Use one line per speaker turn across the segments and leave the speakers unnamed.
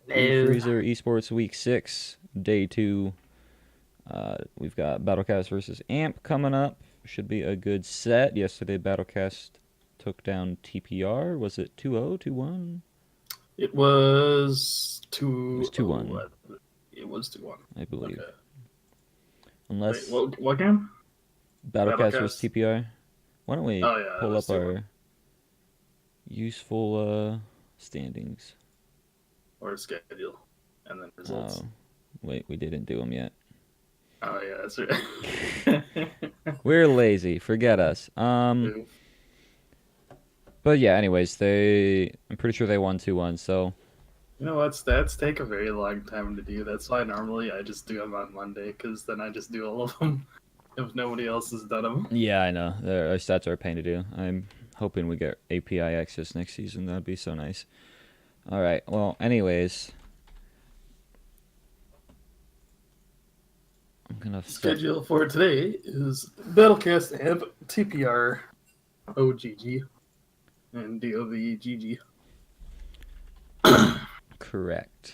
Hello.
Freezer eSports Week 6, Day 2. We've got Battlecast versus AMP coming up. Should be a good set. Yesterday, Battlecast took down TPR. Was it 2-0, 2-1?
It was
It was 2-1,
2-0. It was 2-1.
I believe.
Okay. Wait,
Unless
what game?
Battlecast versus
Battlecast?
TPR. Why don't we
Oh, yeah, it
pull
was
up
2-1.
our useful standings?
Or schedule. And then results.
Oh, wait, we didn't do them yet.
Oh, yeah, that's right.
We're lazy. Forget us.
Oof.
But yeah, anyways, I'm pretty sure they won 2-1, so
You know what? Stats take a very long time to do. That's why normally I just do them on Monday, because then I just do all of them if nobody else has done them.
yeah, I know. Our stats are a pain to do. I'm hoping we get API access next season. That'd be so nice. All right. Well, anyways, I'm gonna start.
Schedule for today is Battlecast and TPR OGG and DOVGG.
Correct.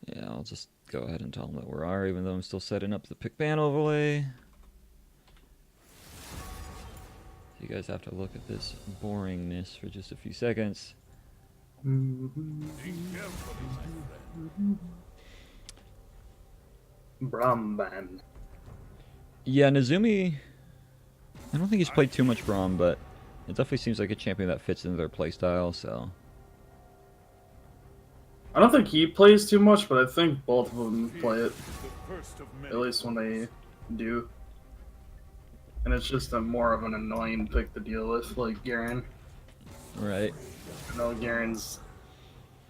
Yeah, I'll just go ahead and tell them that we are, even though I'm still setting up the pick ban overlay. You guys have to look at this boringness for just a few seconds.
Brahman.
Yeah, Nazumi. I don't think he's played too much Braum, but it definitely seems like a champion that fits into their playstyle. So
I don't think he plays too much, but I think both of them play it. At least when they do. And it's just a more of an annoying pick to deal with, like Garen.
right.
I know Garen's,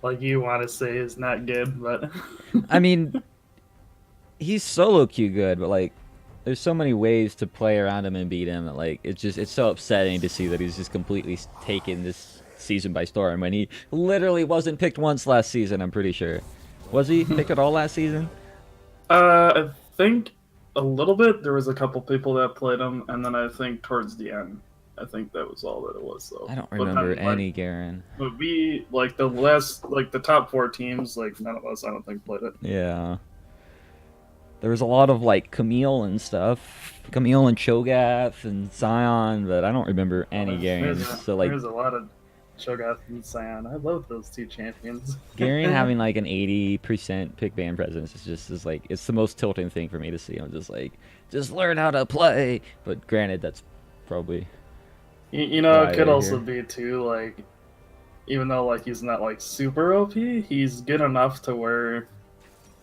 like you want to say, is not good, but.
I mean, he's solo queue good, but like, there's so many ways to play around him and beat him that like it's so upsetting to see that he's just completely taken this season by storm when he literally wasn't picked once last season. I'm pretty sure. Was he picked at all last season?
I think a little bit. There was a couple people that played him, and then I think towards the end, I think that was all that it was, though.
I don't
But
remember
then, like,
any Garen.
but we like the last, like the top four teams, like none of us, I don't think, played it.
Yeah. There was a lot of like Camille and stuff, Camille and Cho'Gath and Zion, but I don't remember
Oh,
any
there's
Garens.
a
So like
there's a lot of Cho'Gath and Sion. I love those two champions.
Garen having like an 80% pick ban presence is like it's the most tilting thing for me to see. I'm just like, just learn how to play. But granted, that's probably
You know, it
why
could
they're
also
here.
be too, like, even though like he's not like super OP, he's good enough to where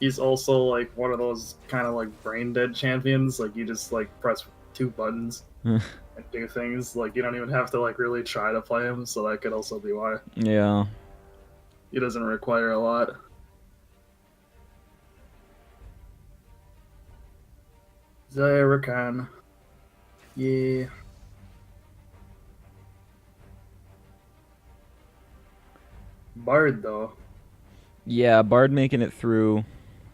he's also like one of those kind of like brain dead champions. Like you just like press two buttons and do things. Like you don't even have to like really try to play him. So that could also be why
Yeah.
he doesn't require a lot. Zyrakan, yeah. Bard though.
Yeah, Bard making it through.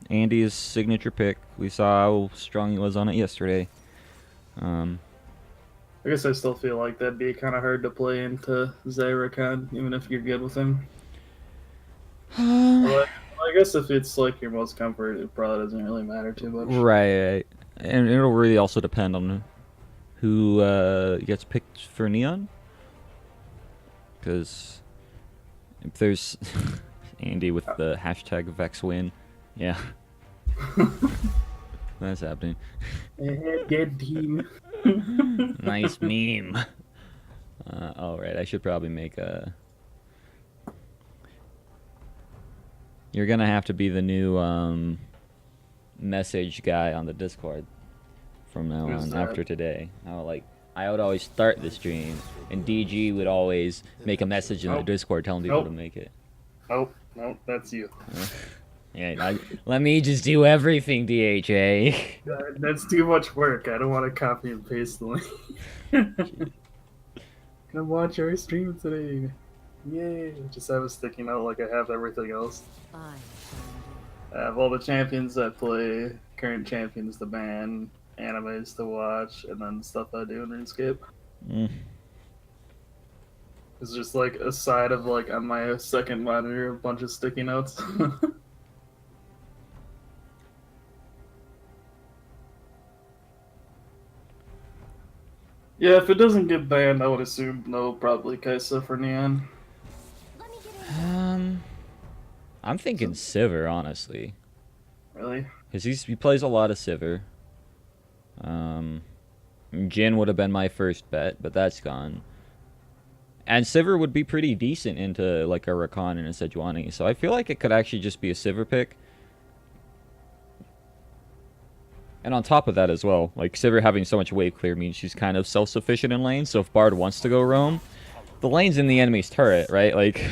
Andy's signature pick. We saw how strong he was on it yesterday. Um,
I guess I still feel like that'd be kind of hard to play into Zyrakan, even if you're good with him. Although, I guess if it's like your most comfort, it probably doesn't really matter too much.
right. And it'll really also depend on who gets picked for Neon. Because if there's Andy with the hashtag VexWin, yeah, that's happening.
Good team.
Nice meme. All right, I should probably make a. You're gonna have to be the new message guy on the Discord from now
Who's
on
that?
after today. I would always start the stream, and DG would always make a message in the
Nope.
Discord telling people to
Nope.
make it.
Nope. Nope. That's you.
Yeah, let me just do everything, DHA.
That's too much work. I don't want to copy and paste the link. Come watch our stream today. Yay. Just have a sticky note like I have everything else. I have all the champions I play, current champions to ban, animes to watch, and then stuff I do in RuneScape.
Mm.
It's just like a side of like on my second monitor, a bunch of sticky notes. Yeah, if it doesn't get banned, I would assume no, probably Kaisa for Neon.
I'm thinking Sivir, honestly.
Really?
Because he plays a lot of Sivir. Jin would have been my first bet, but that's gone. And Sivir would be pretty decent into like a Rakan and a Sejuani. So I feel like it could actually just be a Sivir pick. And on top of that as well, like Sivir having so much wave clear means she's kind of self-sufficient in lane. So if Bard wants to go roam, the lane's in the enemy's turret, right? Like,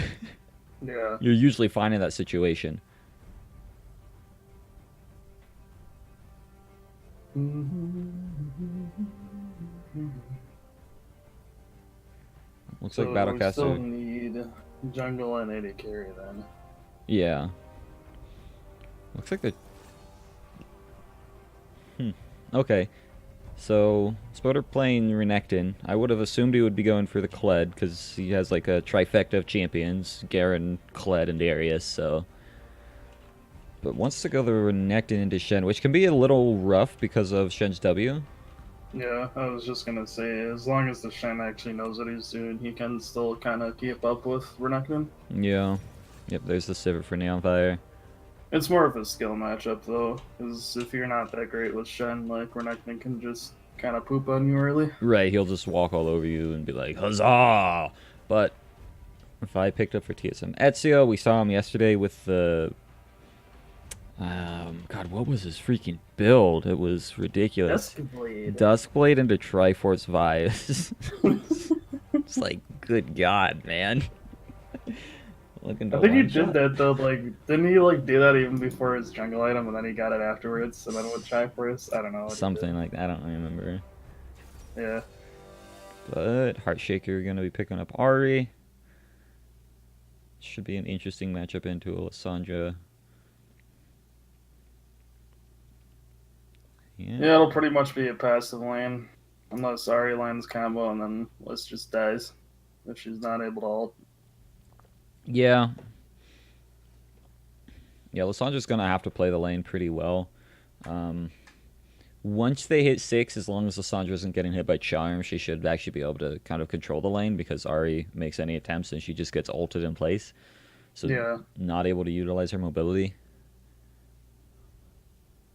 Yeah.
you're usually fine in that situation. Looks like
So we
Battlecaster.
still need jungle and AD carry then.
Yeah. Looks like the. Okay. So, Spoder playing Renekton. I would have assumed he would be going for the Kled, because he has like a trifecta of champions. Garen, Kled, and Darius, so. But wants to go the Renekton into Shen, which can be a little rough because of Shen's W.
Yeah, I was just gonna say, as long as the Shen actually knows what he's doing, he can still kind of keep up with Renekton.
Yeah. Yep, there's the Sivir for Neon Fire.
It's more of a skill matchup, though, because if you're not that great with Shen, like, Renekton can just kind of poop on you early.
Right, he'll just walk all over you and be like, huzzah! But if I picked up for TSM Ezio, we saw him yesterday with the... God, what was his freaking build? It was ridiculous. Duskblade into Triforce Vibes. It's like, good God, man. Looking to
I think he
one-shot.
did that, though, like, didn't he, like, do that even before his jungle item, and then he got it afterwards, and then with Triforce? I don't know.
Something like that, I don't remember.
Yeah.
But Heartshaker going to be picking up Ari. Should be an interesting matchup into Alessandra.
Yeah, it'll pretty much be a passive lane. Unless Ari lands combo and then Liz just dies. If she's not able to ult.
Yeah. Yeah, Lissandra's going to have to play the lane pretty well. Once they hit 6, as long as Lissandra isn't getting hit by Charm, she should actually be able to kind of control the lane because Ari makes any attempts and she just gets ulted in place. So
Yeah.
not able to utilize her mobility.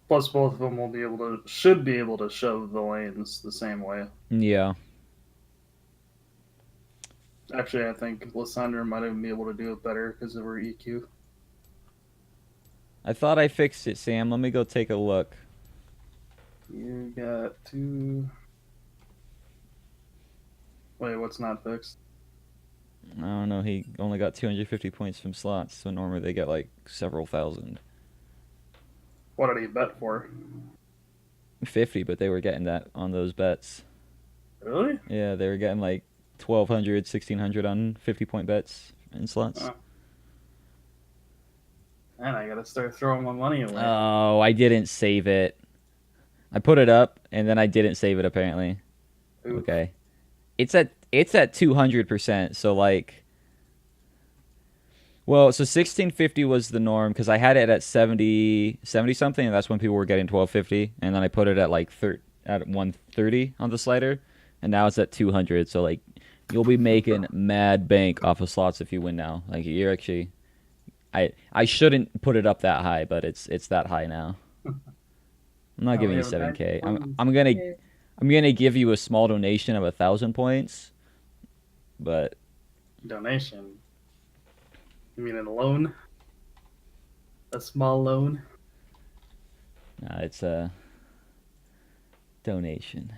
Plus, both of them will be able to, should be able to shove the lanes the same way.
Yeah.
Actually, I think Lissandra might even be able to do it better because of her EQ.
I thought I fixed it, Sam. Let me go take a look.
You got 2. Wait, what's not fixed?
I don't know. He only got 250 points from slots, so normally they get like several thousand.
What did he bet for?
50, but they were getting that on those bets.
Really?
Yeah, they were getting like 1,200, 1,600 on 50-point bets in slots.
Man, I gotta start throwing my money away.
Oh, I didn't save it. I put it up, and then I didn't save it, apparently.
Oof.
Okay. It's at 200%, so like... Well, so 1650 was the norm, because I had it at 70 something, and that's when people were getting 1250, and then I put it at like at 130 on the slider, and now it's at 200, so like, you'll be making mad bank off of slots if you win now. Like, you're actually... I shouldn't put it up that high, but it's that high now. I'm not giving you 7K. I'm gonna give you a small donation of 1,000 points, but
Donation? You mean a loan? A small loan?
nah, it's a donation.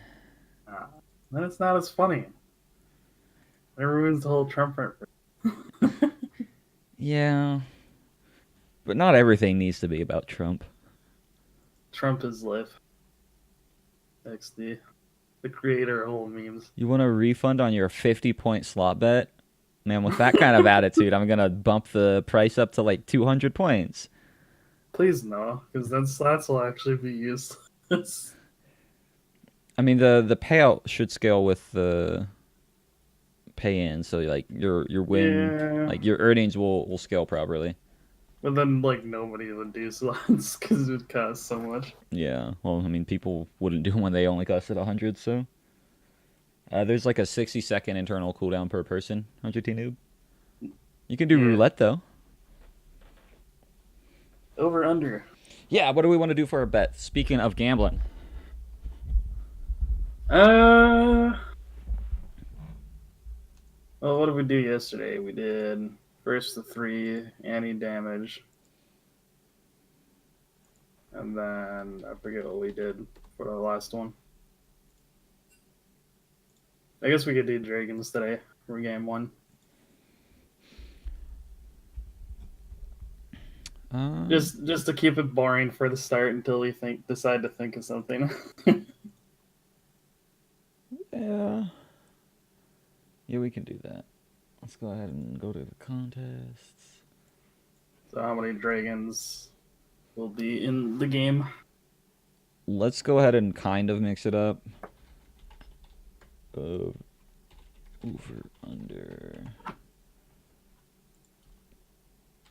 Then it's not as funny. It ruins the whole Trump reference.
Yeah, but not everything needs to be about Trump.
Trump is life. XD. The creator of all memes.
You want a refund on your 50-point slot bet? Man, with that kind of attitude, I'm gonna bump the price up to like 200 points.
Please no, because then slots will actually be useless.
I mean, the payout should scale with the pay in, so like your win,
Yeah.
like your earnings will scale properly.
But then, like, nobody would do slots because it would cost so much.
Yeah. Well, I mean, people wouldn't do them when they only costed 100. So there's like a 60-second internal cooldown per person. 100 noob. You can do
Yeah.
roulette though.
Over under.
Yeah. What do we want to do for our bet? Speaking of gambling.
Well, what did we do yesterday? We did first the 3 anti-damage. And then I forget what we did for the last one. I guess we could do dragons today for game 1. Just to keep it boring for the start until we decide to think of something.
Yeah. Yeah, we can do that. Let's go ahead and go to the contests.
So how many dragons will be in the game?
Let's go ahead and kind of mix it up. Over under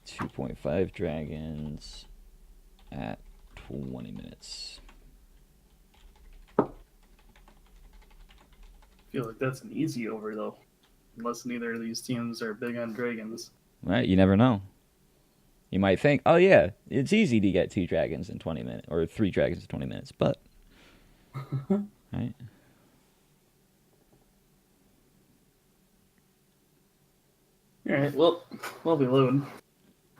2.5 dragons at 20 minutes.
I feel like that's an easy over though. Unless neither of these teams are big on dragons.
Right, you never know. You might think, oh yeah, it's easy to get 2 dragons in 20 minutes, or 3 dragons in 20 minutes, but... right?
Alright, well, we'll be loading.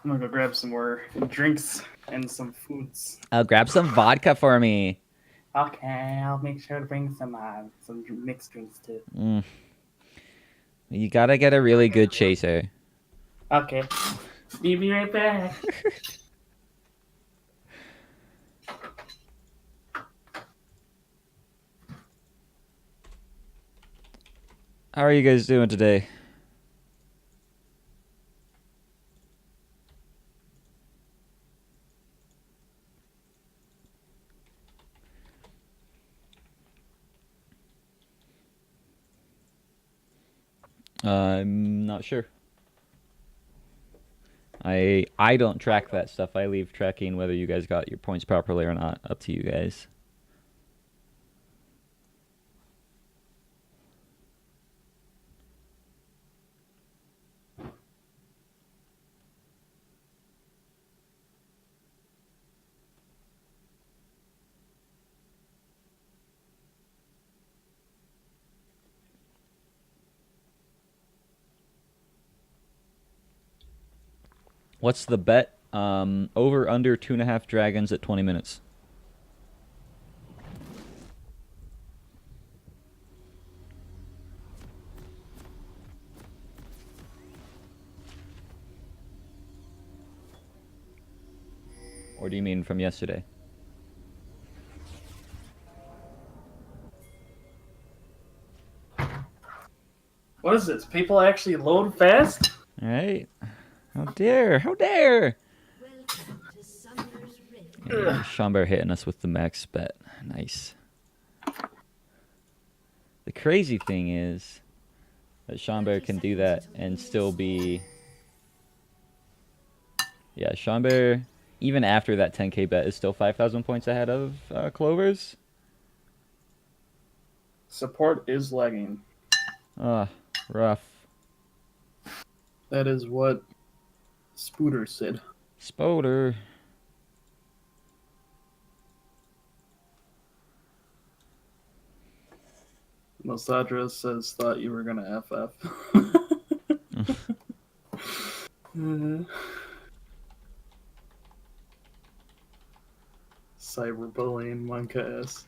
I'm gonna go grab some more drinks and some foods.
Grab some vodka for me.
Okay, I'll make sure to bring some mixed drinks too.
You gotta get a really good chaser.
Okay. Be right back.
How are you guys doing today? I'm not sure. I don't track that stuff. I leave tracking whether you guys got your points properly or not up to you guys. What's the bet? Over under 2.5 dragons at 20 minutes. Or do you mean from yesterday?
What is this? People actually load fast?
All right. How dare? How dare? Yeah, Schomburg hitting us with the max bet. Nice. The crazy thing is that Schomburg can do that and still be... Yeah, Schomburg, even after that 10k bet, is still 5,000 points ahead of Clovers.
Support is lagging.
Rough.
That is what Spooter said.
Spoder.
Mosadra says, thought you were gonna FF. Cyberbullying monk ass.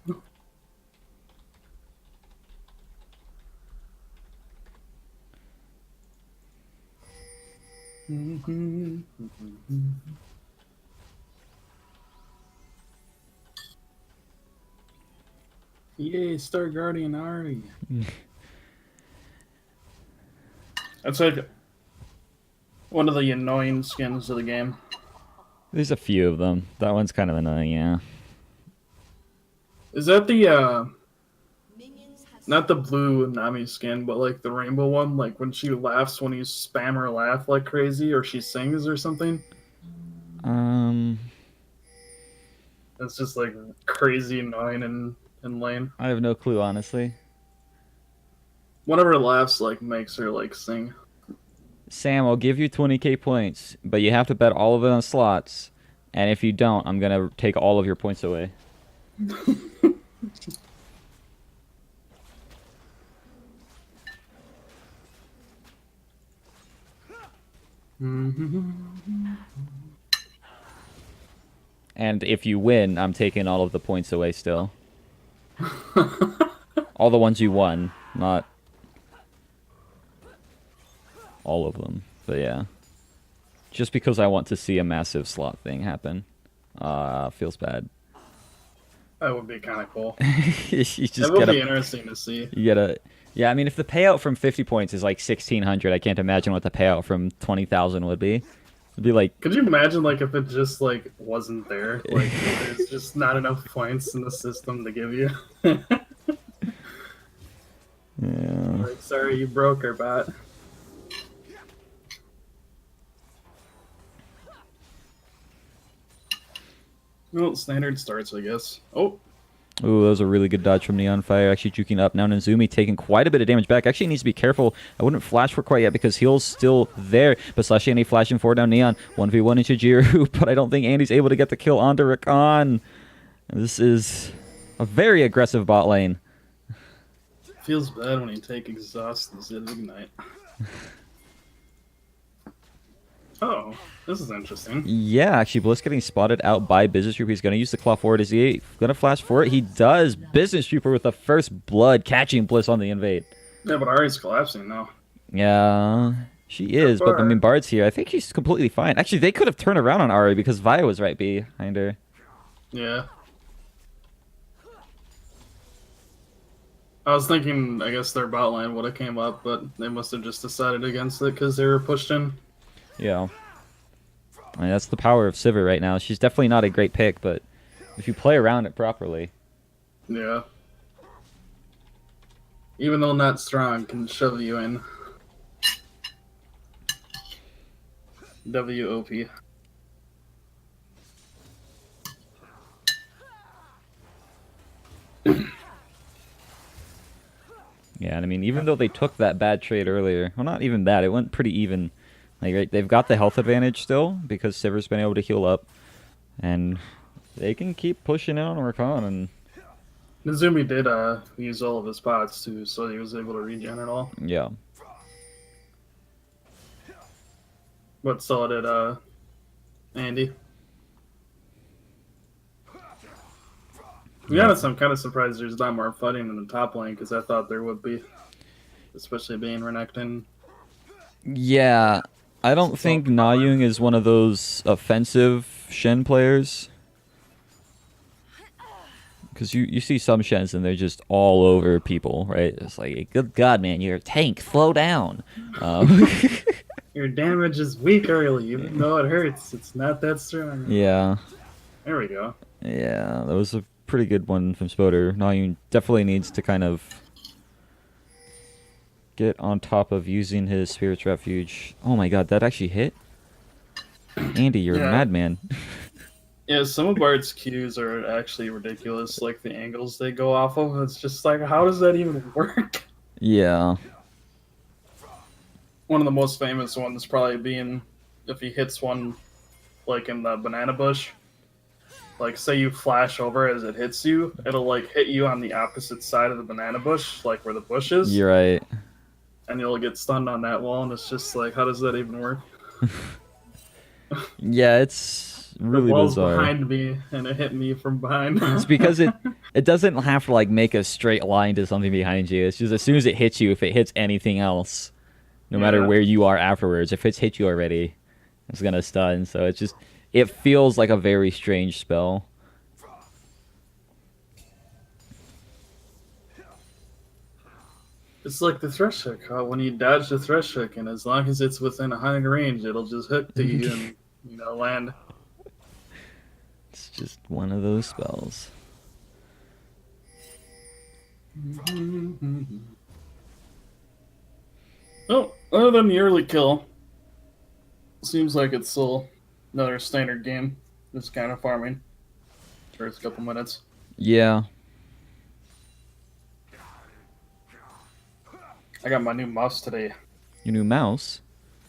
Yay, Star Guardian Ari. That's like one of the annoying skins of the game.
There's a few of them. That one's kind of annoying, yeah.
Is that the not the blue Nami skin, but like the rainbow one. Like when she laughs, when you spam her laugh like crazy, or she sings or something.
Um,
It's just like crazy annoying and lame.
I have no clue, honestly.
Whatever laughs like makes her like sing.
Sam, I'll give you 20k points, but you have to bet all of it on slots. And if you don't, I'm gonna take all of your points away. And if you win, I'm taking all of the points away still. All the ones you won, not all of them. But yeah. Just because I want to see a massive slot thing happen. Feels bad.
That would be kind of cool.
You just
That would be interesting to see.
You gotta. Yeah, I mean, if the payout from 50 points is like 1,600, I can't imagine what the payout from 20,000 would be. It'd be like.
Could you imagine like if it just like wasn't there? Like there's just not enough points in the system to give you.
Yeah.
Like, sorry, you broke our bot. Well, standard starts, I guess. Oh.
Ooh, that was a really good dodge from Neon Fire. Actually juking up. Now Nizumi taking quite a bit of damage back. Actually needs to be careful. I wouldn't flash for quite yet because heal's still there. But Slash Andy flashing forward down Neon. 1v1 into Jiru, but I don't think Andy's able to get the kill onto Rakan. This is a very aggressive bot lane.
Feels bad when you take exhaust instead of ignite. Oh, this is interesting.
Yeah, actually, Bliss getting spotted out by Business Trooper. He's going to use the claw forward. Is he going to flash for it? He does. Business Trooper with the first blood catching Bliss on the invade.
Yeah, but Ari's collapsing now.
Yeah, she is. But, I mean, Bard's here. I think she's completely fine. Actually, they could have turned around on Ari because Vi was right behind her.
Yeah. I was thinking, I guess their bot line would have came up, but they must have just decided against it because they were pushed in.
Yeah. I mean, that's the power of Sivir right now. She's definitely not a great pick, but if you play around it properly.
Yeah. Even though not strong, can shove you in. WOP.
Yeah, and I mean, even though they took that bad trade earlier, well, not even that, it went pretty even. Like, right, they've got the health advantage still because Sivir's been able to heal up, and they can keep pushing out on Rakan. And
Nizumi did use all of his pots too, so he was able to regen it all.
yeah,
But so did Andy. To be honest, I'm kind of surprised there's not more fighting in the top lane because I thought there would be, especially being Renekton.
yeah. I don't think Nayung is one of those offensive Shen players. Because you see some Shens and they're just all over people, right? It's like, good God, man, you're a tank. Slow down.
Your damage is weak early, even though it hurts. It's not that strong.
Yeah.
There we go.
Yeah, that was a pretty good one from Spoder. Nayung definitely needs to kind of get on top of using his Spirit's Refuge. Oh my god, that actually hit? Andy, you're a madman.
Yeah, some of Bard's Qs are actually ridiculous, like the angles they go off of. It's just like, how does that even work?
Yeah.
One of the most famous ones probably being if he hits one, like in the banana bush. Like, say you flash over as it hits you, it'll, like, hit you on the opposite side of the banana bush, like where the bush is.
You're right.
And you'll get stunned on that wall, and it's just like, how does that even work?
Yeah, it's really
the wall's
bizarre.
Behind me, and it hit me from behind.
It's because it doesn't have to like make a straight line to something behind you. It's just as soon as it hits you, if it hits anything else, no matter where you are afterwards, if it's hit you already, it's gonna stun. So it's just it feels like a very strange spell.
It's like the thresh hook. When you dodge the thresh hook, and as long as it's within 100 range, it'll just hook to you and land.
It's just one of those spells.
Oh, other than the early kill, seems like it's still another standard game. Just kind of farming. First couple minutes.
Yeah.
I got my new mouse today.
Your new mouse?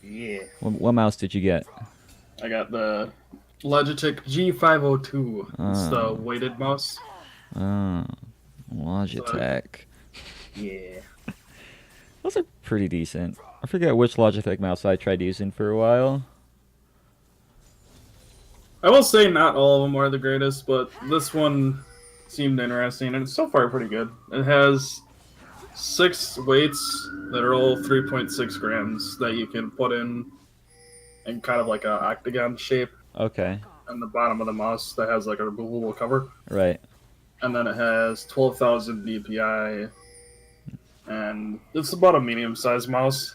Yeah.
What mouse did you get?
I got the Logitech G502. It's the weighted mouse.
Oh, Logitech.
Yeah.
Those are pretty decent. I forget which Logitech mouse I tried using for a while.
I will say not all of them are the greatest, but this one seemed interesting, and it's so far pretty good. It has 6 weights that are all 3.6 grams that you can put in kind of like a octagon shape.
Okay.
On the bottom of the mouse that has like a removable cover.
Right.
And then it has 12,000 DPI, and it's about a medium-sized mouse,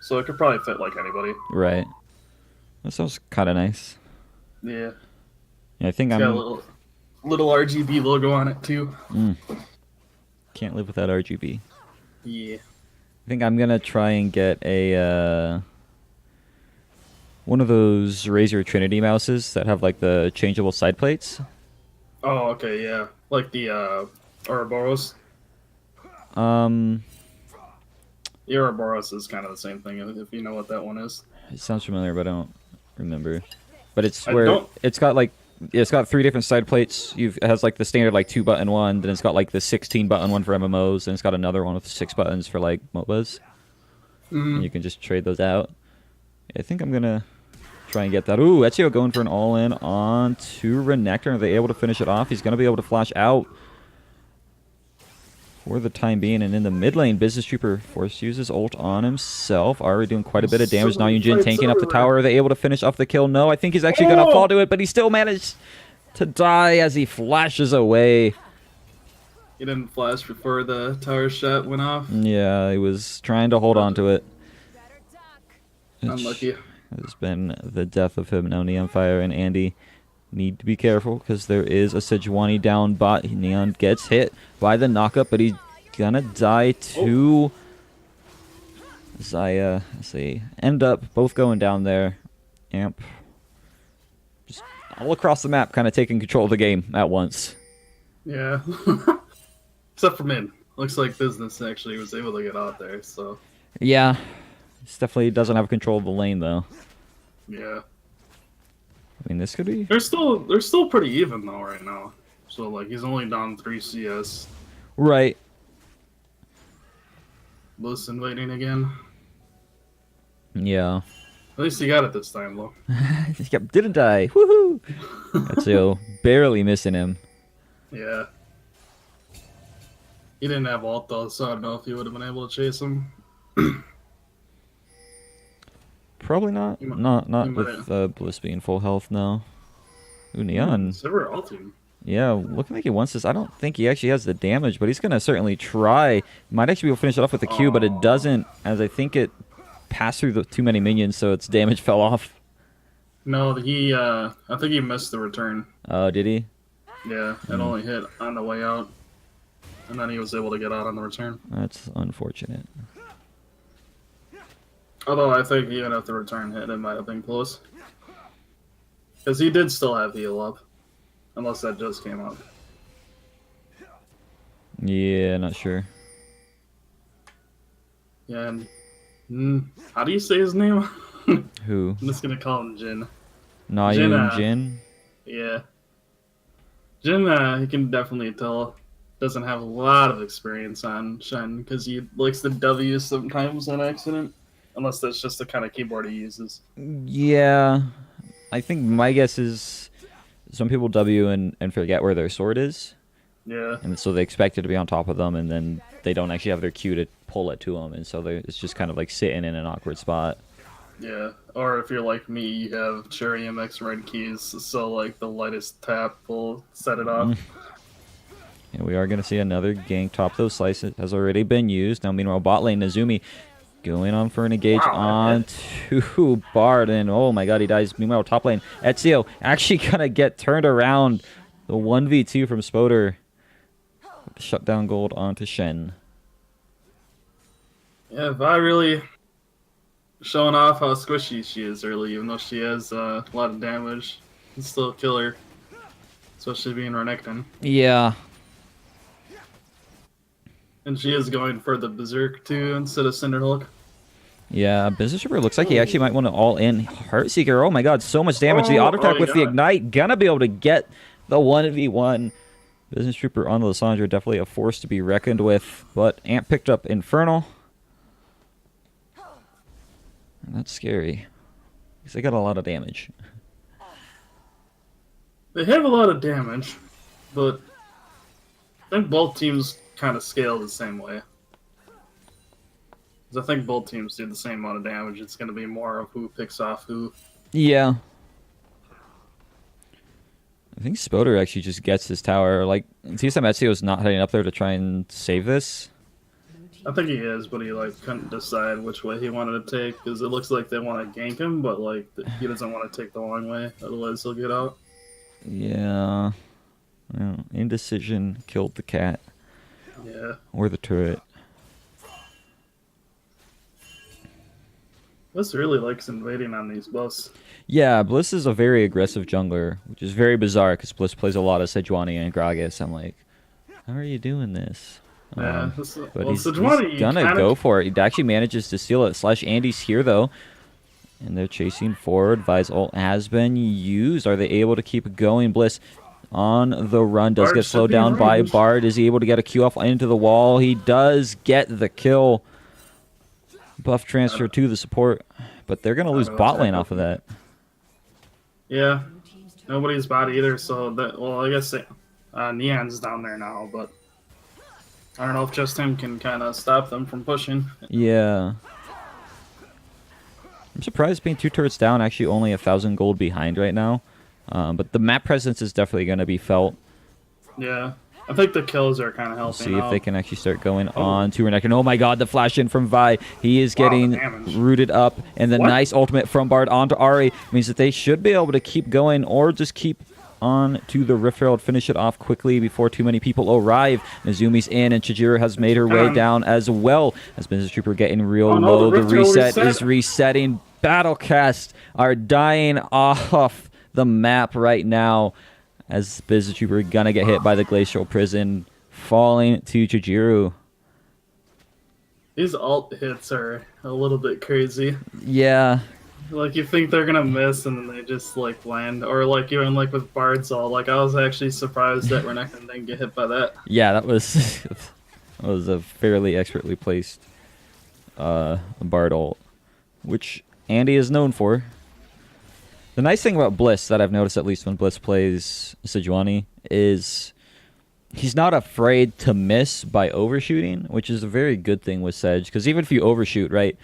so it could probably fit like anybody.
Right. That sounds kind of nice.
Yeah.
Yeah, I think
It's got a little RGB logo on it too.
Can't live without RGB.
Yeah.
I think I'm gonna try and get a one of those Razer Trinity mouses that have like the changeable side plates.
Oh, okay, yeah. Like the Ouroboros.
Um,
The Ouroboros is kind of the same thing, if you know what that one is.
it sounds familiar, but I don't remember. But it's
I
where
don't-
it's got like it's got 3 different side plates. It has like the standard like 2-button one, then it's got like the 16-button one for MMOs, and it's got another one with 6 buttons for like MOBAs. And you can just trade those out. I think I'm gonna try and get that. Ooh, Ezio going for an all-in on to Renekton. Are they able to finish it off? He's gonna be able to flash out for the time being, and in the mid lane, Business Trooper force uses ult on himself. Already doing quite a bit of damage. Now Yunjin tanking up the tower. Are they able to finish off the kill? No, I think he's actually going to fall to it, but he still managed to die as he flashes away.
He didn't flash before the tower shot went off.
Yeah, he was trying to hold on to it.
Unlucky.
Has been the death of him. Now Neon Fire and Andy need to be careful because there is a Sejuani down bot. Neon gets hit by the knockup, but he's gonna die to Zaya. Let's see. End up both going down there. Amp just all across the map, kind of taking control of the game at once.
Yeah. Except for Min. Looks like Business actually was able to get out there, so.
Yeah. He definitely doesn't have control of the lane, though.
Yeah.
I mean, this could be...
They're still pretty even, though, right now. So, like, he's only down 3 CS.
Right.
Bliss invading again.
Yeah.
At least he got it this time, though.
Yep, didn't die. Woohoo! Ezio barely missing him.
Yeah. He didn't have ult, though, so I don't know if he would have been able to chase him.
Probably not. Not with Bliss being full health, no. Ooh, Neon.
Silver ulting.
Yeah, looking like he wants this. I don't think he actually has the damage, but he's going to certainly try. Might actually be able to finish it off with a Q, but it doesn't, as I think it passed through too many minions, so its damage fell off.
No, I think he missed the return.
Oh, did he?
Yeah, it only hit on the way out. And then he was able to get out on the return.
That's unfortunate.
Although I think even if the return hit, it might have been close. Because he did still have heal up. Unless that just came up.
Yeah, not sure.
Yeah, and... how do you say his name?
Who?
I'm just gonna call him Jin.
Nayu Jin?
Yeah. Jin, he can definitely tell, doesn't have a lot of experience on Shen, because he likes to W sometimes on accident. Unless that's just the kind of keyboard he uses.
Yeah. I think my guess is some people W and forget where their sword is.
Yeah.
And so they expect it to be on top of them, and then they don't actually have their Q to pull it to them, and so it's just kind of like sitting in an awkward spot.
Yeah, or if you're like me, you have Cherry MX red keys, so like the lightest tap will set it off.
And we are going to see another gank. Top those slices has already been used. Now, meanwhile, bot lane, Nazumi going on for an engage on to Bard, and oh my god, he dies. Meanwhile, top lane, Ezio actually going to get turned around. The 1v2 from Spoder. shutdown gold onto Shen.
Yeah, Vi really showing off how squishy she is early, even though she has a lot of damage. Can still kill her, especially being Renekton.
Yeah.
And she is going for the Berserk too instead of Cinderhulk.
Yeah, Business Trooper looks like he actually might want to all-in Heartseeker. Oh my god, so much damage. The auto attack with the Ignite. Gonna be able to get the 1v1. Business Trooper on the Lysandra, definitely a force to be reckoned with. But Amp picked up Infernal. And that's scary. Because they got a lot of damage.
They have a lot of damage, but I think both teams kind of scale the same way. Because I think both teams do the same amount of damage. It's going to be more of who picks off who.
Yeah. I think Spoder actually just gets this tower. Like, Tisa Metsuo's not heading up there to try and save this.
I think he is, but he like couldn't decide which way he wanted to take because it looks like they want to gank him, but like he doesn't want to take the long way, otherwise he'll get out.
Yeah. Well, indecision killed the cat.
Yeah.
Or the turret.
Bliss really likes invading on these buffs.
Yeah, Bliss is a very aggressive jungler, which is very bizarre because Bliss plays a lot of Sejuani and Gragas. I'm like, how are you doing this?
Yeah,
But he's gonna go for it. He actually manages to steal it. Andy's here though, and they're chasing forward. Vi's ult has been used. Are they able to keep going? Bliss on the run does get slowed down by Bard. Is he able to get a Q off into the wall? He does get the kill. Buff transfer to the support, but they're gonna lose bot lane off of that.
Yeah, nobody's bot either. So that, well, I guess Neon's down there now, but I don't know if just him can kind of stop them from pushing.
Yeah. I'm surprised being 2 turrets down, actually only 1,000 gold behind right now. But the map presence is definitely going to be felt.
Yeah. I think the kills are kind of helping.
See if they can actually start going on to Renekton. Oh my god, the flash in from Vi. He is getting rooted up. And the nice ultimate from Bard onto Ahri means that they should be able to keep going or just keep on to the Rift Herald, finish it off quickly before too many people arrive. Nazumi's in, and Chijiro has made her way down as well. As Business Trooper getting real low, the reset is resetting. Battlecast are dying off the map right now as Business Trooper gonna get hit by the Glacial Prison, falling to Chijiro.
These alt hits are a little bit crazy.
Yeah.
Like, you think they're gonna miss, and then they just, like, land. Or, like, even, like, with Bard's ult. Like, I was actually surprised that Renekton didn't get hit by that.
Yeah, that was that was a fairly expertly placed Bard ult, which Andy is known for. The nice thing about Bliss, that I've noticed at least when Bliss plays Sejuani, is he's not afraid to miss by overshooting, which is a very good thing with Sej. Because even if you overshoot, right,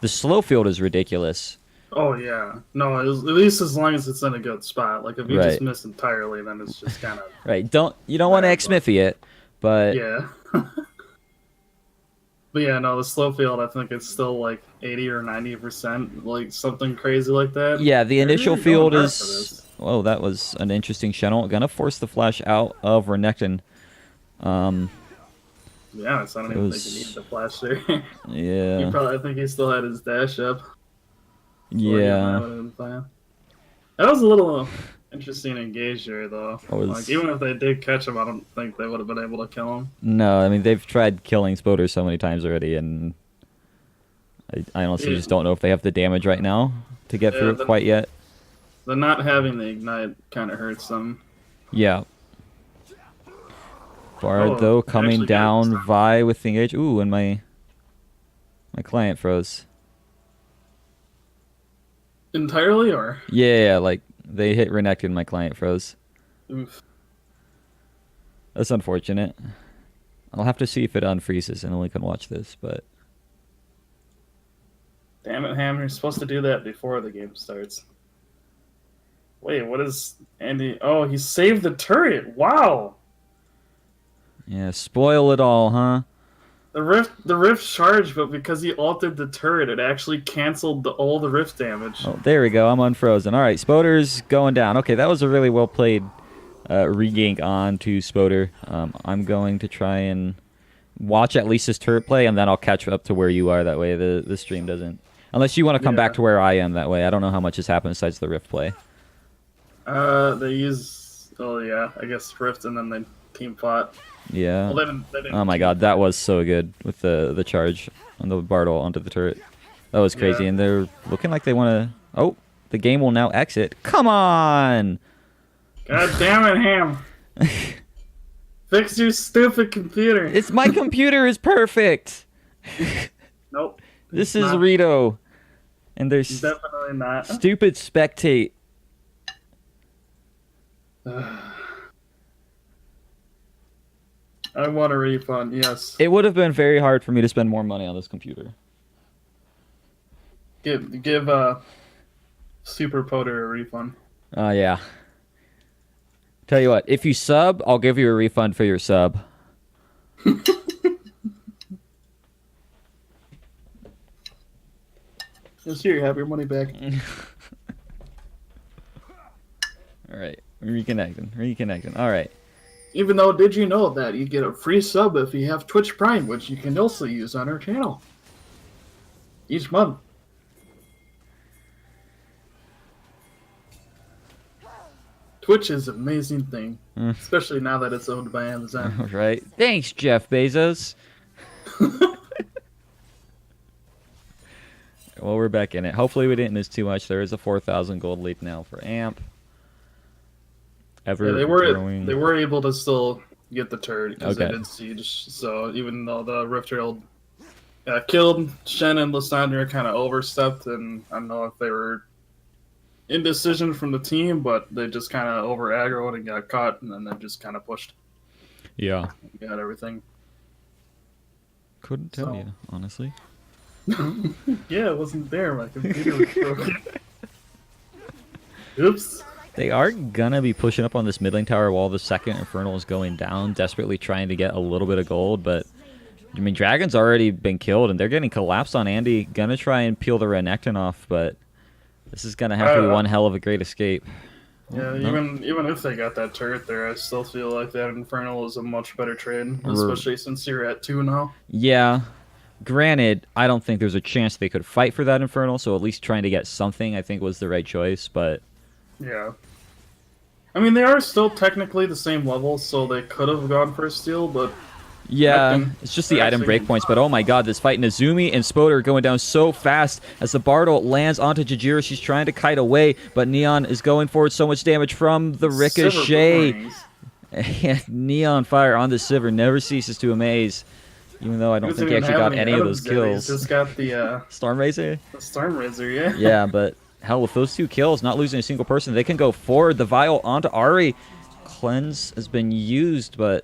the slow field is ridiculous.
Oh, yeah. No, at least as long as it's in a good spot. Like, if you just miss entirely, then it's just kind of...
Right. You don't want to X-Smithy it, but...
Yeah. But yeah, no, the slow field, I think it's still like 80 or 90%, like something crazy like that.
Yeah, the initial field is... Oh, that was an interesting channel. Gonna force the flash out of Renekton.
Yeah, so I don't even think he needed the flash there.
Yeah.
I think he still had his dash up.
Yeah.
That was a little interesting engage there, though.
Was...
Like, even if they did catch him, I don't think they would have been able to kill him.
No, I mean, they've tried killing Spoder so many times already, and I honestly just don't know if they have the damage right now to get through it quite yet.
The not having the Ignite kind of hurts them.
Yeah. Bard, though, coming down. Vi with the engage. Ooh, and my client froze.
Entirely, or?
Yeah, like, they hit Renekton and my client froze.
Oof.
That's unfortunate. I'll have to see if it unfreezes and only can watch this, but...
Damn it, Ham, you're supposed to do that before the game starts. Wait, what is Andy? Oh, he saved the turret. Wow.
Yeah, spoil it all, huh?
The rift charged, but because he altered the turret, it actually canceled all the rift damage.
Oh, there we go. I'm unfrozen. All right, Spoder's going down. Okay, that was a really well played regank on to Spoder. I'm going to try and watch at least this turret play, and then I'll catch up to where you are. That way the stream doesn't... Unless you want to come back to where I am that way. I don't know how much has happened besides the Rift play.
They use... Oh, yeah. I guess Rift, and then they team fought.
Yeah.
Well, they didn't
Oh my god, that was so good with the charge on the Bartle onto the turret. That was crazy, and they're looking like they want to... Oh, the game will now exit. Come on!
God damn it, Ham! Fix your stupid computer.
It's my computer is perfect.
Nope.
This is Rito, and there's
definitely not.
Stupid spectate.
I want a refund. Yes.
It would have been very hard for me to spend more money on this computer.
Give Super Poder a refund.
Yeah. Tell you what, if you sub, I'll give you a refund for your sub.
Just here, have your money back.
Alright, reconnecting. Alright.
Even though, did you know that you get a free sub if you have Twitch Prime, which you can also use on our channel each month. Twitch is an amazing thing, especially now that it's owned by Amazon.
Right. Thanks, Jeff Bezos. Well, we're back in it. Hopefully we didn't miss too much. There is a 4,000 gold lead now for AMP.
Yeah, they were able to still get the turret because they did siege. So even though the Rift Herald killed, Shen and Lysandra kind of overstepped, and I don't know if they were indecision from the team, but they just kind of over aggroed and got caught, and then they just kind of pushed.
Yeah.
Got everything.
Couldn't tell you, honestly.
Yeah, it wasn't there. My computer was broken. Oops.
They are gonna be pushing up on this mid lane tower while the second Infernal is going down, desperately trying to get a little bit of gold, but I mean, Dragon's already been killed, and they're getting collapsed on Andy. Gonna try and peel the Renekton off, but this is gonna have to be one hell of a great escape.
Yeah, even if they got that turret there, I still feel like that Infernal is a much better trade, especially since you're at 2 now.
Yeah. Granted, I don't think there's a chance they could fight for that Infernal, so at least trying to get something I think was the right choice, but...
Yeah. I mean, they are still technically the same level, so they could have gone for a steal, but...
Yeah, it's just the item breakpoints, but oh my god, this fight, Nazumi and Spoder going down so fast as the Bartle lands onto Jajira. She's trying to kite away, but Neon is going forward. So much damage from the ricochet. And Neon fire on the Sivir never ceases to amaze, even though I don't think he actually got any of those kills.
He's just got the...
Stormrazor?
The Stormrazor, yeah.
Yeah, but hell, with those 2 kills, not losing a single person, they can go forward. The Vial onto Ahri. Cleanse has been used, but...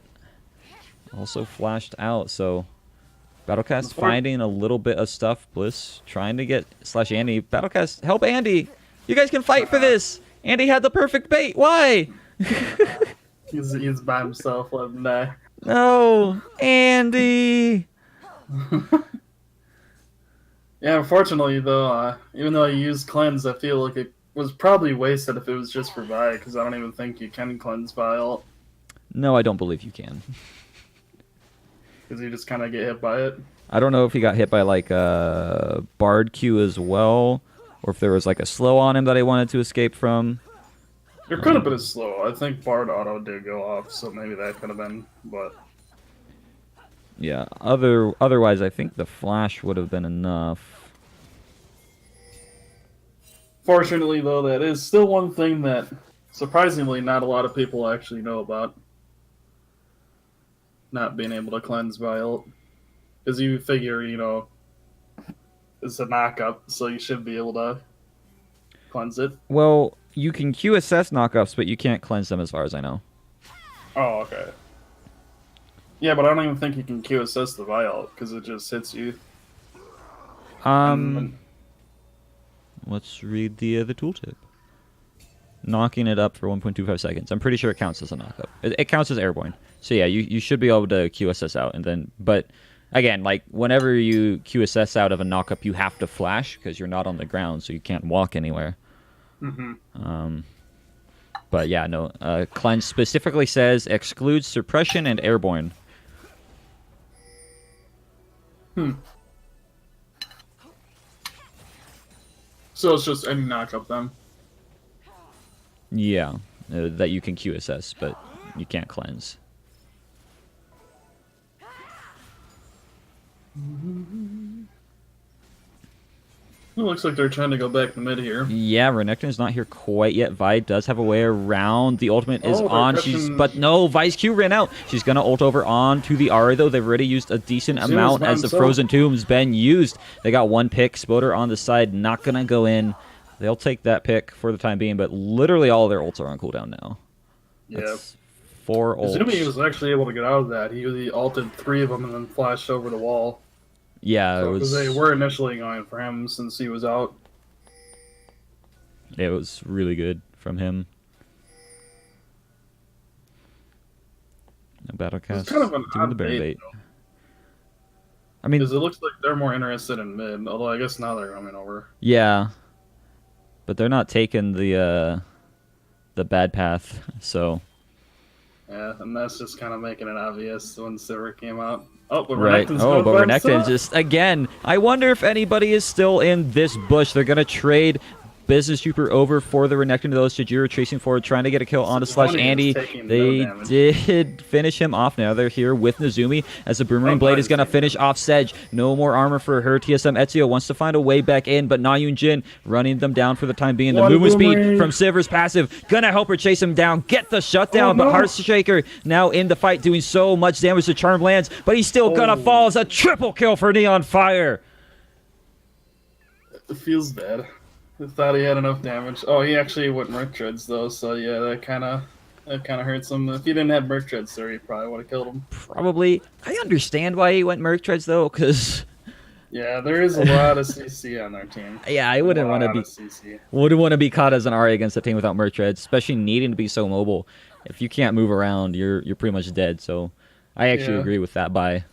also flashed out, so Battlecast finding a little bit of stuff. Bliss trying to get /Andy. Battlecast, help Andy! You guys can fight for this! Andy had the perfect bait, why?
he's by himself, let him die.
No, Andy!
Yeah, unfortunately though, even though I used Cleanse, I feel like it was probably wasted if it was just for Vi, because I don't even think you can cleanse Vi ult.
No, I don't believe you can.
Because you just kind of get hit by it.
I don't know if he got hit by like a Bard Q as well, or if there was like a slow on him that I wanted to escape from.
There could have been a slow. I think Bard auto did go off, so maybe that could have been, but...
Yeah, otherwise I think the flash would have been enough.
Fortunately, though, that is still one thing that, surprisingly, not a lot of people actually know about. Not being able to cleanse by ult. Because you figure, you know, it's a knockup, so you should be able to cleanse it.
Well, you can QSS knockups, but you can't cleanse them as far as I know.
Oh, okay. Yeah, but I don't even think you can QSS the Vi because it just hits you.
Let's read the tooltip. Knocking it up for 1.25 seconds. I'm pretty sure it counts as a knockup. It counts as airborne. So yeah, you should be able to QSS out, and then, but again, like whenever you QSS out of a knockup, you have to flash because you're not on the ground, so you can't walk anywhere. But But yeah, no. Cleanse specifically says excludes suppression and airborne.
So it's just any knockup then.
Yeah, that you can QSS, but you can't cleanse.
It looks like they're trying to go back to mid here.
Yeah, Renekton's not here quite yet. Vi does have a way around. The ultimate is on. But no, Vi's Q ran out. She's going to ult over on to the Ahri, though. They've already used a decent amount as the Frozen Tomb's been used. They got one pick. Spoder on the side, not going to go in. They'll take that pick for the time being, but literally all their ults are on cooldown now.
Yeah.
That's 4 ults.
Zumi was actually able to get out of that. He ulted 3 of them and then flashed over the wall.
Yeah,
so, because they were initially going for him since he was out.
It was really good from him. No Battlecast.
It's kind of an
doing the bear bait. I mean,
because it looks like they're more interested in mid. Although I guess now they're coming over.
Yeah, but they're not taking the bad path. So.
Yeah, and that's just kind of making it obvious when Silver came out. Oh, but
right.
Renekton's
Oh, but Renekton just, again, I wonder if anybody is still in this bush. They're going to trade Business Trooper over for the Renekton. Those Tajiro chasing forward, trying to get a kill onto Slash Andy. They did finish him off. Now they're here with Nazumi as the Boomerang Blade is going to finish off Sedge. No more armor for her. TSM Ezio wants to find a way back in, but Na Jin running them down for the time being. The movement speed from Siver's passive going to help her chase him down, get the shutdown, but Heartshaker now in the fight doing so much damage to Charm lands, but he's still going to fall as a triple kill for Neon Fire.
It feels bad. I thought he had enough damage. Oh, he actually went Merc Treads though, so yeah, that kind of hurts him. If he didn't have Merc Treads there, he probably would have killed him.
Probably. I understand why he went Merc Treads though, because
yeah, there is a lot of CC on their team.
Yeah, I wouldn't want to be caught as an Ahri against a team without Merc Treads, especially needing to be so mobile. If you can't move around, you're pretty much dead. So I actually agree with that buy.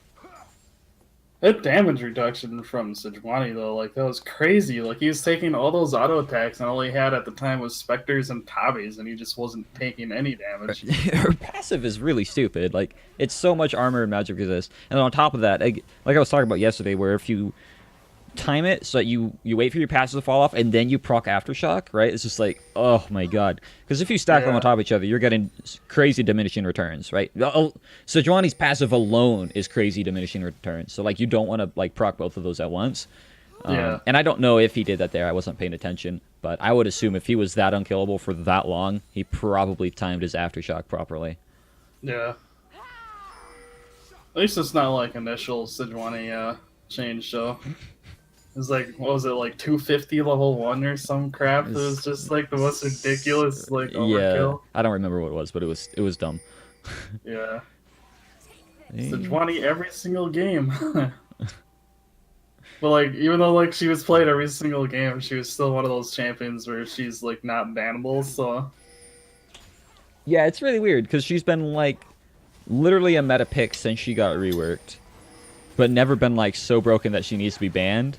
That damage reduction from Sejuani, though, like, that was crazy. Like, he was taking all those auto attacks, and all he had at the time was Spectres and Tabis, and he just wasn't taking any damage.
Her passive is really stupid. Like, it's so much armor and magic resist. And on top of that, like I was talking about yesterday, where if you time it so that you wait for your passive to fall off and then you proc Aftershock, right? It's just like, oh my god. Because if you stack them on top of each other, you're getting crazy diminishing returns, right? Sejuani's passive alone is crazy diminishing returns. So like you don't want to like proc both of those at once. And I don't know if he did that there. I wasn't paying attention. But I would assume if he was that unkillable for that long, he probably timed his Aftershock properly.
Yeah. At least it's not like initial Sejuani change, so... It was like, what was it, like 250 level 1 or some crap? It was just like the most ridiculous, like, overkill.
Yeah, I don't remember what it was, but it was dumb.
Yeah. Sejuani every single game. But like, even though like she was played every single game, she was still one of those champions where she's like not bannable, so...
Yeah, it's really weird, because she's been like literally a meta pick since she got reworked. But never been like so broken that she needs to be banned.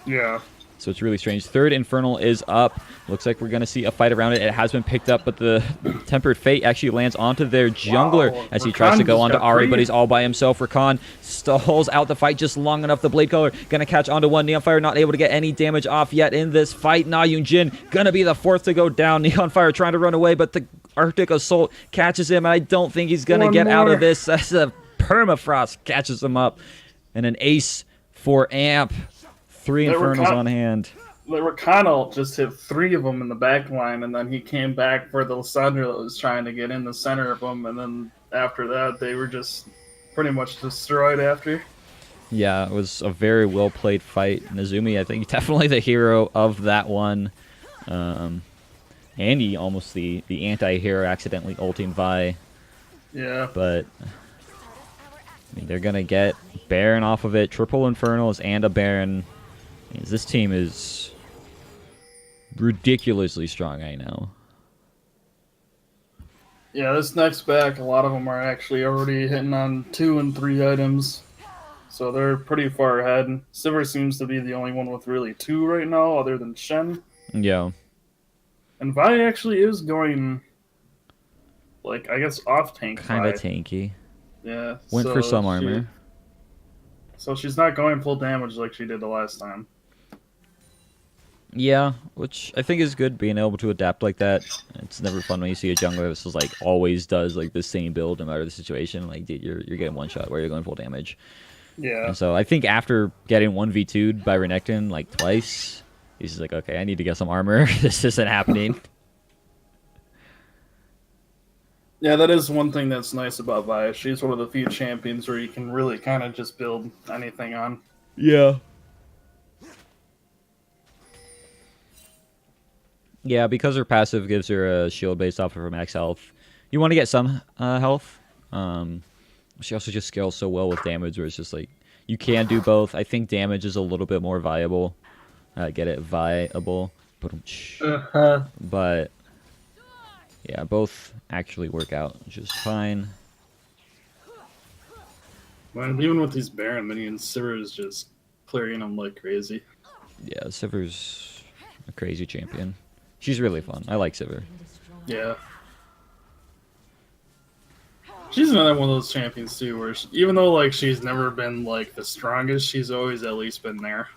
Yeah.
So it's really strange. Third Infernal is up. Looks like we're going to see a fight around it. It has been picked up, but the Tempered Fate actually lands onto their jungler as he tries to go onto Ahri, but he's all by himself. Rakan stalls out the fight just long enough. The Blade Color going to catch onto one. Neon Fire not able to get any damage off yet in this fight. Na Jin going to be the fourth to go down. Neon Fire trying to run away, but the Arctic Assault catches him. I don't think he's going to get out of this as a Permafrost catches him up. And an ace for AMP. 3 Infernals on hand.
The Rakan just hit 3 of them in the back line, and then he came back for the Lissandra that was trying to get in the center of them, and then after that, they were just pretty much destroyed after.
Yeah, it was a very well-played fight. Nazumi, I think, definitely the hero of that one. Andy, almost the anti-hero, accidentally ulting Vi.
Yeah.
But... I mean, they're going to get Baron off of it. Triple Infernals and a Baron. This team is ridiculously strong right now.
Yeah, this next back, a lot of them are actually already hitting on 2 and 3 items. So they're pretty far ahead. Sivir seems to be the only one with really 2 right now, other than Shen.
Yeah.
And Vi actually is going like I guess off tank
Kind of
Vi.
tanky.
Yeah,
Went for some armor.
so she's not going full damage like she did the last time.
Yeah, which I think is good, being able to adapt like that. It's never fun when you see a jungler that's just like always does like the same build no matter the situation. Like, dude, you're getting one shot where you're going full damage.
Yeah.
And so I think after getting 1v2'd by Renekton like twice, he's just like, okay, I need to get some armor. This isn't happening.
Yeah, that is one thing that's nice about Vi. She's one of the few champions where you can really kind of just build anything on.
Yeah. Yeah, because her passive gives her a shield based off of her max health. You want to get some health. She also just scales so well with damage, where it's just like you can do both. I think damage is a little bit more viable. Get it? Viable. But yeah, both actually work out just fine.
Man, even with these Baron minions, Sivir is just clearing them like crazy.
Yeah, Sivir's a crazy champion. She's really fun. I like Sivir.
Yeah. She's another one of those champions too, where even though like she's never been like the strongest, she's always at least been there.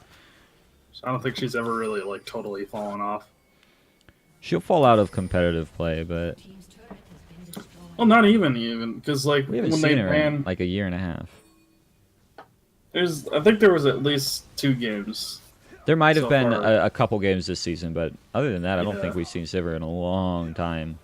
So I don't think she's ever really like totally fallen off.
She'll fall out of competitive play, but
Well, not even because like
we haven't
when
seen
they
her
ran,
in like a year and a half.
I think there was at least 2 games.
There might have
So
been
far.
a couple games this season, but other than that, I don't
Yeah.
think we've seen Sivir in a long time.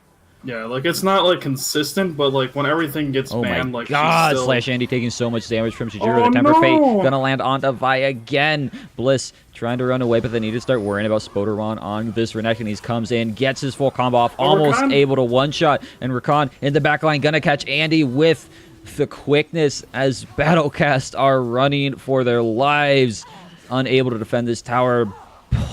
Yeah, like it's not like consistent, but like when everything gets
Oh
banned,
my
like
god,
she's still.
Slash Andy taking so much damage from Shijiro.
Oh
The Temper Fate
no!
gonna land onto Vi again. Bliss trying to run away, but they need to start worrying about Spoderon on this Renekton. He comes in, gets his full combo off, almost
Rakan?
able to one-shot, and Rakan in the back line gonna catch Andy with the quickness as Battlecast are running for their lives, unable to defend this tower.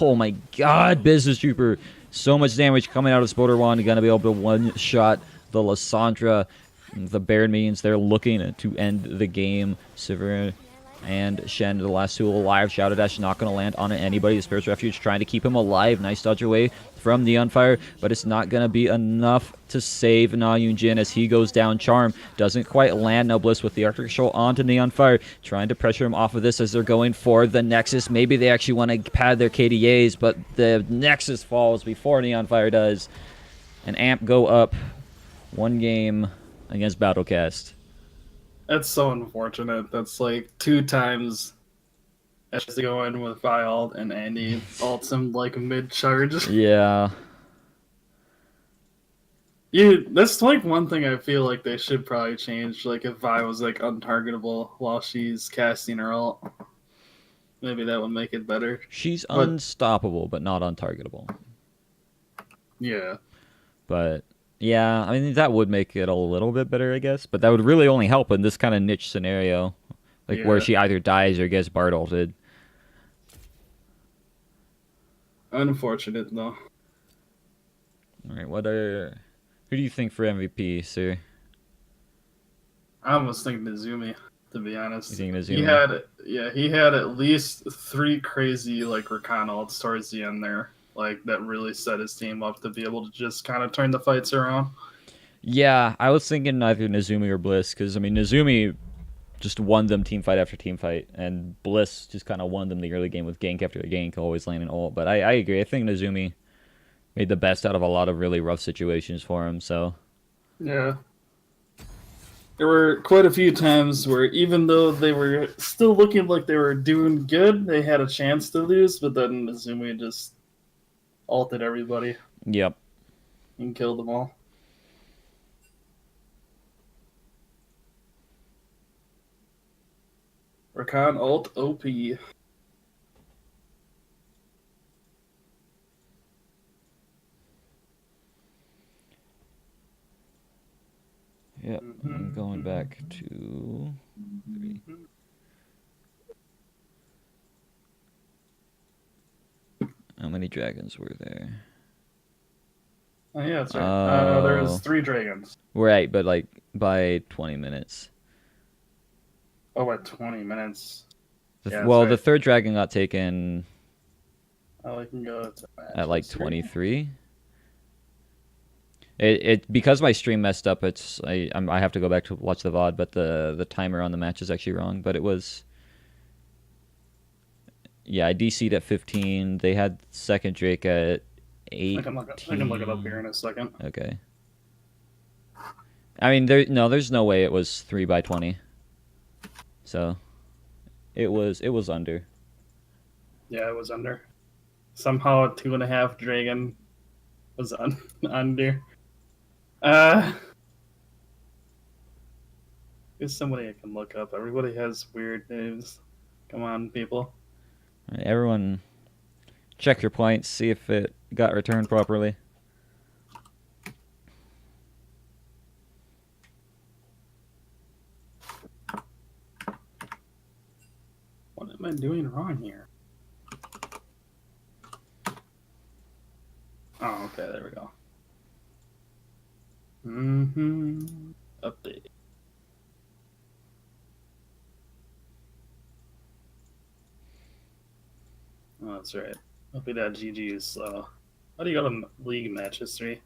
Oh my god, Business Trooper. So much damage coming out of Spoderon. Gonna be able to one-shot the Lysandra. The Baron minions, they're looking to end the game. Sivir and Shen, the last two alive. Shadow Dash not going to land on anybody. The Spirit's Refuge trying to keep him alive. Nice dodge away from Neon Fire, but it's not going to be enough to save Na Yunjin as he goes down. Charm doesn't quite land. Now Bliss with the Arctic Shoal onto Neon Fire, trying to pressure him off of this as they're going for the Nexus. Maybe they actually want to pad their KDAs, but the Nexus falls before Neon Fire does. And AMP go up 1 game against Battlecast.
That's so unfortunate. That's like 2 times I has to go in with Vi and Andy ults him like mid-charge.
Yeah.
That's like one thing I feel like they should probably change. Like if Vi was like untargetable while she's casting her ult, maybe that would make it better.
She's
But
unstoppable, but not untargetable.
yeah,
But yeah, I mean that would make it a little bit better, I guess. But that would really only help in this kind of niche scenario, like where
Yeah.
she either dies or gets Bard ulted.
unfortunate though.
All right, who do you think for MVP, sir?
I almost think Nezumi, to be honest.
You think
He
Inazuma?
he had at least 3 crazy like Rakan ults towards the end there, like that really set his team up to be able to just kind of turn the fights around.
Yeah, I was thinking either Nezumi or Bliss, because I mean Nezumi just won them team fight after team fight, and Bliss just kind of won them the early game with gank after gank, always landing ult. But I agree. I think Nezumi made the best out of a lot of really rough situations for him. So
Yeah. There were quite a few times where even though they were still looking like they were doing good, they had a chance to lose, but then Izumi just ulted everybody
yep.
and killed them all. Rakan ult OP.
Yep. I'm going back to 3. How many dragons were there?
Oh yeah, that's right. There was
Oh.
3 dragons.
Right, but like by 20 minutes.
Oh, at 20 minutes. Yeah, that's
Well,
right.
the third dragon got taken
Oh, we can go to
at like
matches here.
23. It because my stream messed up. I have to go back to watch the VOD, but the timer on the match is actually wrong. But it was, yeah, I DC'd at 15. They had second Drake at 18.
I can look it up here in a second.
Okay. I mean, there's no way it was 3 by 20. So it was under.
Yeah, it was under. Somehow a 2.5 dragon was under. There's somebody I can look up. Everybody has weird names. Come on, people.
All right, everyone, check your points. See if it got returned properly.
What am I doing wrong here? Oh, okay, there we go. Update. Oh, that's right. Uppy.gg is slow. How do you go to league match history?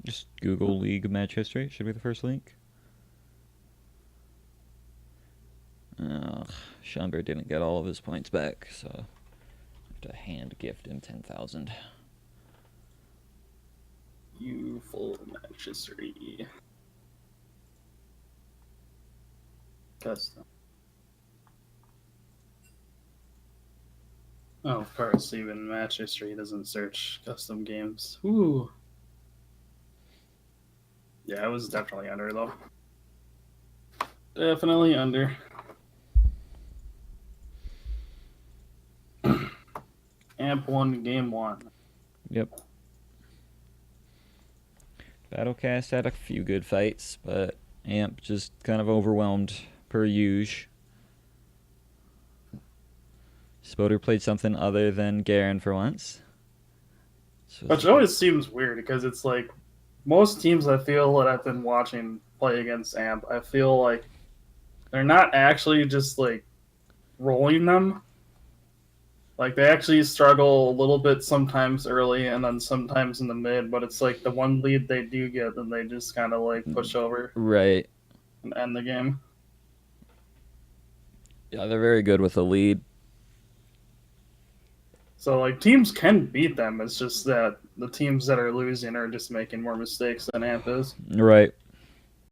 Just Google League match history. Should be the first link. Schomburg didn't get all of his points back, so I have to hand gift him 10,000.
You full match history. Custom. Oh, of course, even match history doesn't search custom games. Ooh. Yeah, it was definitely under, though. Definitely under. AMP won game 1.
Yep. Battlecast had a few good fights, but AMP just kind of overwhelmed per usual. Spoder played something other than Garen for once.
Which always seems weird because it's like most teams I feel that I've been watching play against AMP, I feel like they're not actually just like rolling them. Like they actually struggle a little bit sometimes early and then sometimes in the mid, but it's like the one lead they do get, then they just kind of like push over
Right.
and end the game.
Yeah, they're very good with the lead.
So like teams can beat them. It's just that the teams that are losing are just making more mistakes than AMP is.
Right.